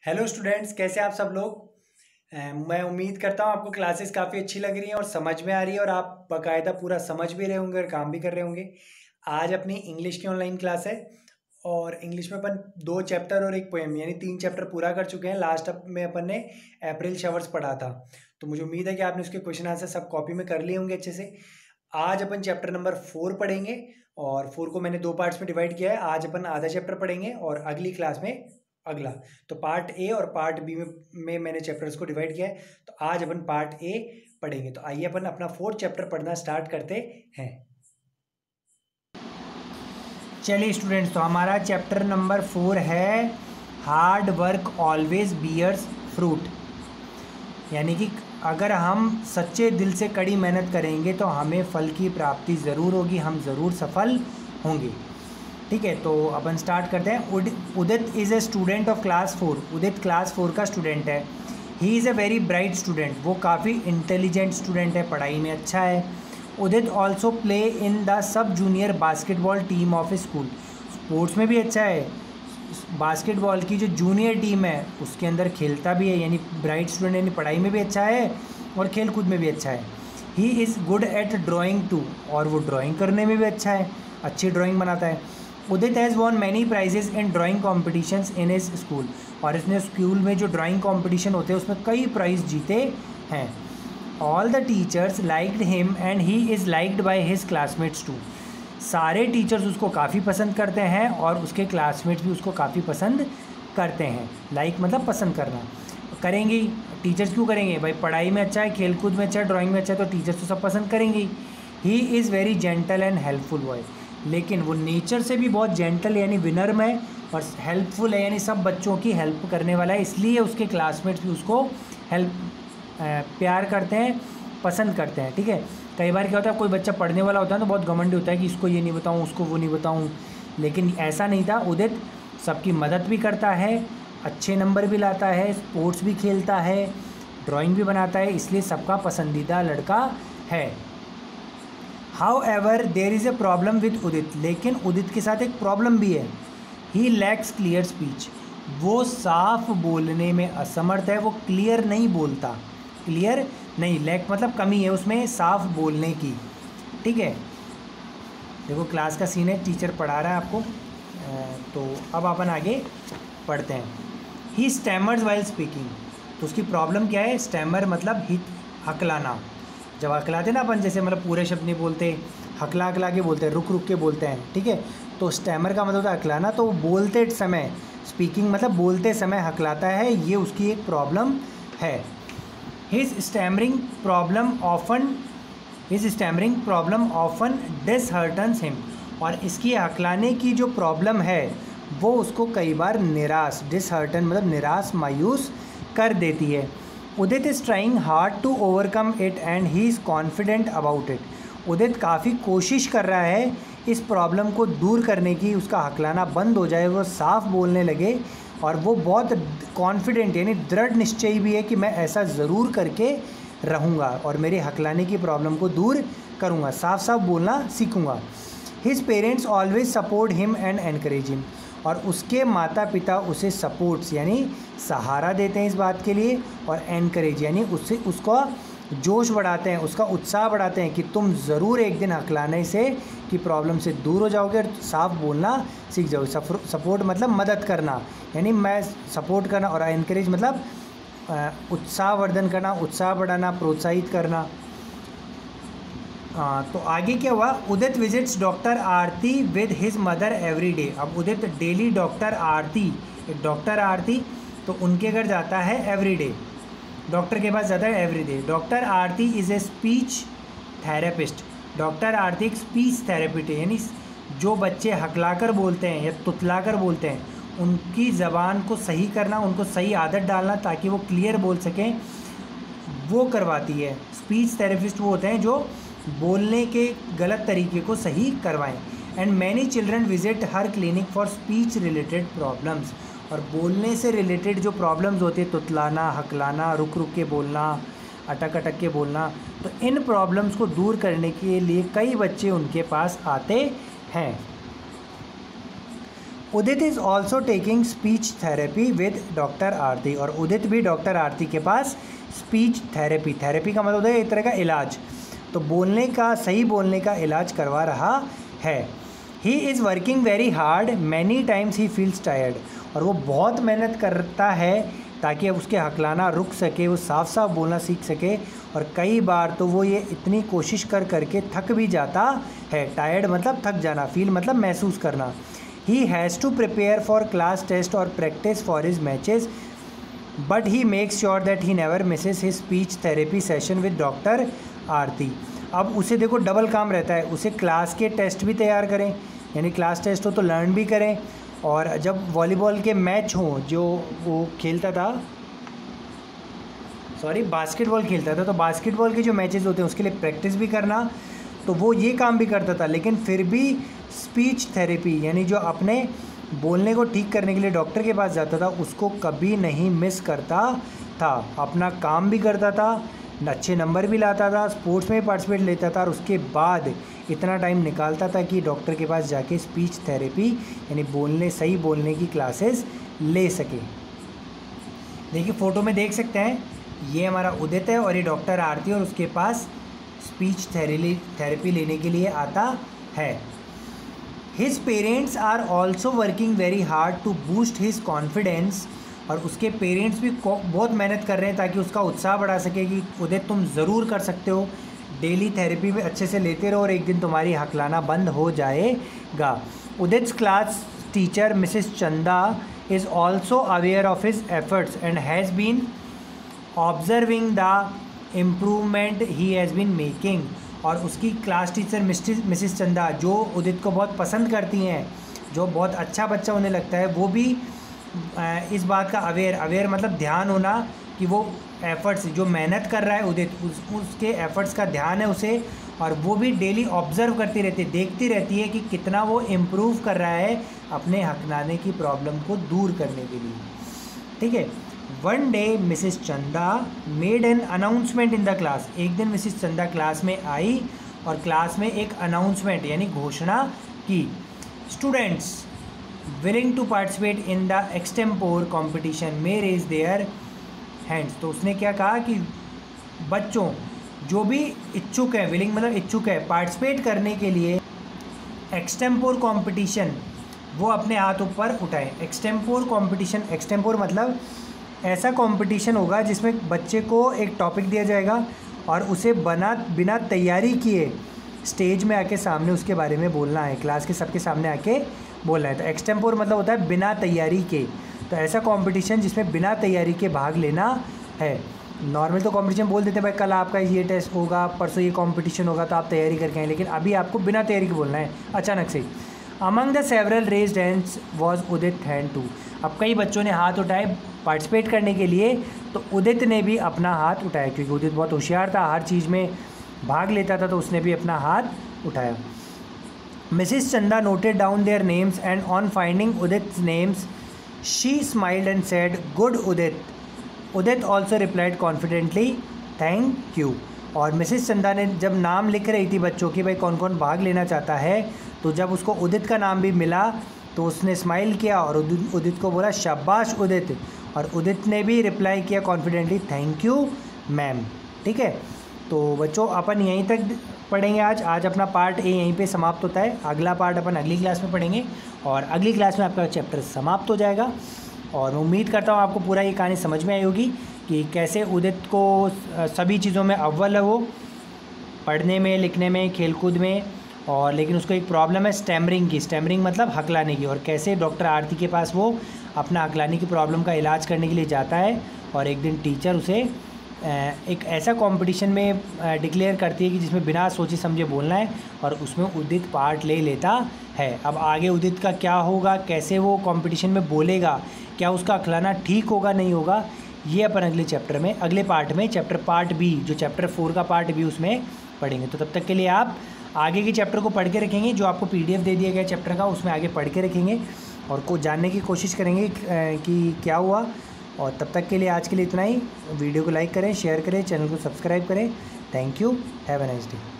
Hello students, कैसे आप सब लोग। मैं उम्मीद करता हूँ आपको क्लासेस काफ़ी अच्छी लग रही हैं और समझ में आ रही है और आप बाकायदा पूरा समझ भी रहे होंगे और काम भी कर रहे होंगे। आज अपनी इंग्लिश की ऑनलाइन क्लास है और इंग्लिश में अपन 2 चैप्टर और एक पोएम यानी 3 चैप्टर पूरा कर चुके हैं। लास्ट में अपन ने अप्रैल शावर्स पढ़ा था, तो मुझे उम्मीद है कि आपने उसके क्वेश्चन आंसर सब कॉपी में कर लिए होंगे अच्छे से। आज अपन चैप्टर नंबर 4 पढ़ेंगे और 4 को मैंने 2 पार्ट्स में डिवाइड किया है। आज अपन आधा चैप्टर पढ़ेंगे और अगली क्लास में अगला। तो पार्ट ए और पार्ट बी में मैंने चैप्टर्स को डिवाइड किया है। तो आज अपन पार्ट ए पढ़ेंगे। तो आइए अपन अपना 4th चैप्टर पढ़ना स्टार्ट करते हैं। चलिए स्टूडेंट्स, तो हमारा चैप्टर नंबर 4 है hard work always bears fruit. यानी कि अगर हम सच्चे दिल से कड़ी मेहनत करेंगे तो हमें फल की प्राप्ति ज़रूर होगी, हम ज़रूर सफल होंगे। ठीक है, तो अपन स्टार्ट करते हैं। Udit is a student of class 4। Udit class 4 का स्टूडेंट है। He is a very bright student. वो काफ़ी इंटेलिजेंट स्टूडेंट है, पढ़ाई में अच्छा है। Udit also play in the sub junior basketball team of school. Sports में भी अच्छा है। बास्केटबॉल की जो जूनियर टीम है उसके अंदर खेलता भी है, यानी ब्राइट स्टूडेंट, यानी पढ़ाई में भी अच्छा है और खेल कूद में भी अच्छा है। He is good at drawing too. और वो ड्राइंग करने में भी अच्छा है, अच्छी ड्राइंग बनाता है। Udit has won many prizes in drawing competitions in his school. और इसने स्कूल में जो ड्राइंग कॉम्पिटिशन होते हैं उसमें कई प्राइज़ जीते हैं। All the teachers liked him and he is liked by his classmates too. सारे टीचर्स उसको काफ़ी पसंद करते हैं और उसके क्लासमेट्स भी उसको काफ़ी पसंद करते हैं। लाइक मतलब पसंद करना। करेंगे ही, टीचर्स क्यों करेंगे भाई, पढ़ाई में अच्छा है, खेल कूद में अच्छा है, ड्राइंग में अच्छा है, तो टीचर्स तो सब पसंद करेंगे ही। Is very gentle and helpful boy. लेकिन वो नेचर से भी बहुत जेंटल यानी विनर्म है और हेल्पफुल है, यानी सब बच्चों की हेल्प करने वाला है। इसलिए उसके क्लासमेट्स भी उसको प्यार करते हैं, पसंद करते हैं। ठीक है, कई बार क्या होता है, कोई बच्चा पढ़ने वाला होता है तो बहुत घमंडी होता है कि इसको ये नहीं बताऊँ, उसको वो नहीं बताऊँ, लेकिन ऐसा नहीं था। उदित सबकी मदद भी करता है, अच्छे नंबर भी लाता है, स्पोर्ट्स भी खेलता है, ड्राइंग भी बनाता है, इसलिए सबका पसंदीदा लड़का है। However, there is a problem with उदित। लेकिन उदित के साथ एक प्रॉब्लम भी है। He lacks clear speech। वो साफ बोलने में असमर्थ है, वो क्लियर नहीं बोलता। क्लियर नहीं, लैक मतलब कमी है उसमें साफ बोलने की। ठीक है, देखो क्लास का सीन है, टीचर पढ़ा रहा है आपको। तो अब अपन आगे पढ़ते हैं। He stammers while speaking। तो उसकी प्रॉब्लम क्या है, स्टैमर मतलब हकलाना। जब हकलाते ना अपन, जैसे मतलब पूरे शब्द नहीं बोलते, हकला हकला के बोलते हैं, रुक रुक के बोलते हैं। ठीक है, तो स्टैमर का मतलब होता है हकलाना। तो बोलते समय, स्पीकिंग मतलब बोलते समय हकलाता है, ये उसकी एक प्रॉब्लम है। His stammering problem often disheartens him. और इसकी हकलाने की जो प्रॉब्लम है वो उसको कई बार निराश, डिसहर्टन मतलब निराश, मायूस कर देती है। Udit is trying hard to overcome it and he is confident about it. Udit काफ़ी कोशिश कर रहा है इस प्रॉब्लम को दूर करने की, उसका हकलाना बंद हो जाए, वो साफ बोलने लगे और वो बहुत कॉन्फिडेंट यानी दृढ़ निश्चयी भी है कि मैं ऐसा ज़रूर करके रहूँगा और मेरे हकलाने की प्रॉब्लम को दूर करूँगा, साफ साफ बोलना सीखूँगा। His parents always support him and encourage him. और उसके माता पिता उसे सपोर्ट्स यानी सहारा देते हैं इस बात के लिए, और एनकरेज यानी उसको जोश बढ़ाते हैं, उसका उत्साह बढ़ाते हैं कि तुम ज़रूर एक दिन हकलाने से की प्रॉब्लम से दूर हो जाओगे और साफ बोलना सीख जाओगे। सपोर्ट मतलब मदद करना, यानी मैं सपोर्ट करना, और एनकरेज मतलब उत्साहवर्धन करना, उत्साह बढ़ाना, प्रोत्साहित करना। तो आगे क्या हुआ, Udit visits doctor Aarti with his mother every day. अब उदित डेली डॉक्टर आरती, एक डॉक्टर आरती, तो उनके घर जाता है एवरी डे, डॉक्टर के पास जाता है every day. Doctor Aarti is a speech therapist. Doctor Aarti एक स्पीच थेरेपिस्ट है, यानी जो बच्चे हकलाकर बोलते हैं या तुतलाकर बोलते हैं उनकी ज़बान को सही करना, उनको सही आदत डालना ताकि वो क्लियर बोल सकें, वो करवाती है। स्पीच थेरेपिस्ट वो होते हैं जो बोलने के गलत तरीके को सही करवाएं। And many children visit her clinic for speech related problems. और बोलने से रिलेटेड जो प्रॉब्लम्स होती है, तुतलाना, हकलाना, रुक रुक के बोलना, अटक अटक के बोलना, तो इन प्रॉब्लम्स को दूर करने के लिए कई बच्चे उनके पास आते हैं। Udit is also taking speech therapy with doctor Aarti, और उदित भी डॉक्टर आरती के पास स्पीच थेरेपी, थेरेपी का मतलब होता है एक तरह का इलाज, तो बोलने का, सही बोलने का इलाज करवा रहा है। He is working very hard, many times he feels tired, और वो बहुत मेहनत करता है ताकि अब उसके हकलाना रुक सके, वो साफ साफ बोलना सीख सके, और कई बार तो वो ये इतनी कोशिश कर करके थक भी जाता है। टायर्ड मतलब थक जाना, फील मतलब महसूस करना। He has to prepare for class test और practice for his matches, but he makes sure that he never misses his speech therapy session with doctor Aarti. अब उसे देखो डबल काम रहता है, उसे क्लास के टेस्ट भी तैयार करें, यानी क्लास टेस्ट हो तो लर्न भी करें, और जब वॉलीबॉल के मैच हों, जो वो खेलता था, सॉरी बास्केटबॉल खेलता था, तो बास्केटबॉल के जो मैचेस होते हैं उसके लिए प्रैक्टिस भी करना, तो वो ये काम भी करता था। लेकिन फिर भी स्पीच थेरेपी यानी जो अपने बोलने को ठीक करने के लिए डॉक्टर के पास जाता था, उसको कभी नहीं मिस करता था, अपना काम भी करता था, अच्छे नंबर भी लाता था, स्पोर्ट्स में भी पार्टिसिपेट लेता था, और उसके बाद इतना टाइम निकालता था कि डॉक्टर के पास जाके स्पीच थेरेपी यानी बोलने, सही बोलने की क्लासेस ले सके। देखिए फ़ोटो में देख सकते हैं, ये हमारा उदित है और ये डॉक्टर आरती, और उसके पास स्पीच थेरेपी लेने के लिए आता है। His parents are also working very hard to boost his confidence, और उसके पेरेंट्स भी बहुत मेहनत कर रहे हैं ताकि उसका उत्साह बढ़ा सके कि उदित तुम ज़रूर कर सकते हो, डेली थेरेपी भी अच्छे से लेते रहो और एक दिन तुम्हारी हकलाना बंद हो जाएगा। Udit's class teacher Mrs Chanda is also aware of his efforts and has been observing the improvement he has been making, और उसकी क्लास टीचर मिसेस चंदा जो उदित को बहुत पसंद करती हैं, जो बहुत अच्छा बच्चा उन्हें लगता है, वो भी इस बात का अवेयर मतलब ध्यान होना कि वो एफ़र्ट्स जो मेहनत कर रहा है उदित, उसके एफ़र्ट्स का ध्यान है उसे, और वो भी डेली ऑब्ज़र्व करती रहती है, देखती रहती है कि कितना वो इम्प्रूव कर रहा है अपने हकलाने की प्रॉब्लम को दूर करने के लिए। ठीक है। वन डे मिसेस चंदा made an announcement in the class, एक दिन मिसेस चंदा क्लास में आई और क्लास में एक अनाउंसमेंट यानी घोषणा की, students willing to participate in the extempore competition may raise their hands। तो उसने क्या कहा कि बच्चों जो भी इच्छुक है, विलिंग मतलब इच्छुक है, पार्टिसिपेट करने के लिए एक्सटेम्पोर कंपटीशन, वो अपने हाथ ऊपर उठाएं। एक्सटेम्पोर कंपटीशन, एक्सटेम्पोर मतलब ऐसा कंपटीशन होगा जिसमें बच्चे को एक टॉपिक दिया जाएगा और उसे बिना तैयारी किए स्टेज में आके सामने उसके बारे में बोलना है, क्लास के सबके सामने आके बोलना है। तो एक्सटेम्पोर मतलब होता है बिना तैयारी के, तो ऐसा कंपटीशन जिसमें बिना तैयारी के भाग लेना है। नॉर्मल तो कंपटीशन बोल देते हैं भाई कल आपका ये टेस्ट होगा, परसों ये कंपटीशन होगा, तो आप तैयारी करके आए, लेकिन अभी आपको बिना तैयारी के बोलना है अचानक से। Among the several raised hands was Udit hand too. अब कई बच्चों ने हाथ उठाए पार्टिसिपेट करने के लिए, तो उदित ने भी अपना हाथ उठाया, क्योंकि उदित बहुत होशियार था, हर चीज़ में भाग लेता था, तो उसने भी अपना हाथ उठाया। Mrs Chanda noted down their names and on finding Udit's names she smiled and said good Udit. Udit also replied confidently thank you. और मिसिस चंदा ने जब नाम लिख रही थी बच्चों की भाई कौन कौन भाग लेना चाहता है, तो जब उसको उदित का नाम भी मिला तो उसने स्माइल किया और उदित को बोला शाबाश उदित, और उदित ने भी रिप्लाई किया कॉन्फिडेंटली थैंक यू मैम। ठीक है, तो बच्चों अपन यहीं तक पढ़ेंगे आज अपना पार्ट ए यहीं पे समाप्त होता है। अगला पार्ट अपन अगली क्लास में पढ़ेंगे और अगली क्लास में आपका चैप्टर समाप्त हो जाएगा। और मैं उम्मीद करता हूँ आपको पूरा ये कहानी समझ में आई होगी कि कैसे उदित को सभी चीज़ों में अव्वल है, वो पढ़ने में, लिखने में, खेलकूद में, और लेकिन उसको एक प्रॉब्लम है स्टैमरिंग की, स्टैमरिंग मतलब हकलाने की, और कैसे डॉक्टर आरती के पास वो अपना हकलाने की प्रॉब्लम का इलाज करने के लिए जाता है, और एक दिन टीचर उसे एक ऐसा कंपटीशन में डिक्लेयर करती है कि जिसमें बिना सोचे समझे बोलना है, और उसमें उदित पार्ट ले लेता है। अब आगे उदित का क्या होगा, कैसे वो कंपटीशन में बोलेगा, क्या उसका हकलाना ठीक होगा नहीं होगा, ये अपन अगले चैप्टर में, अगले पार्ट में, चैप्टर पार्ट बी, जो चैप्टर 4 का पार्ट बी, उसमें पढ़ेंगे। तो तब तक के लिए आप आगे के चैप्टर को पढ़ के रखेंगे, जो आपको PDF दे दिया गया चैप्टर का, उसमें आगे पढ़ के रखेंगे और को जानने की कोशिश करेंगे कि क्या हुआ। और तब तक के लिए आज के लिए इतना ही। वीडियो को लाइक करें, शेयर करें, चैनल को सब्सक्राइब करें। Thank you, have a nice day.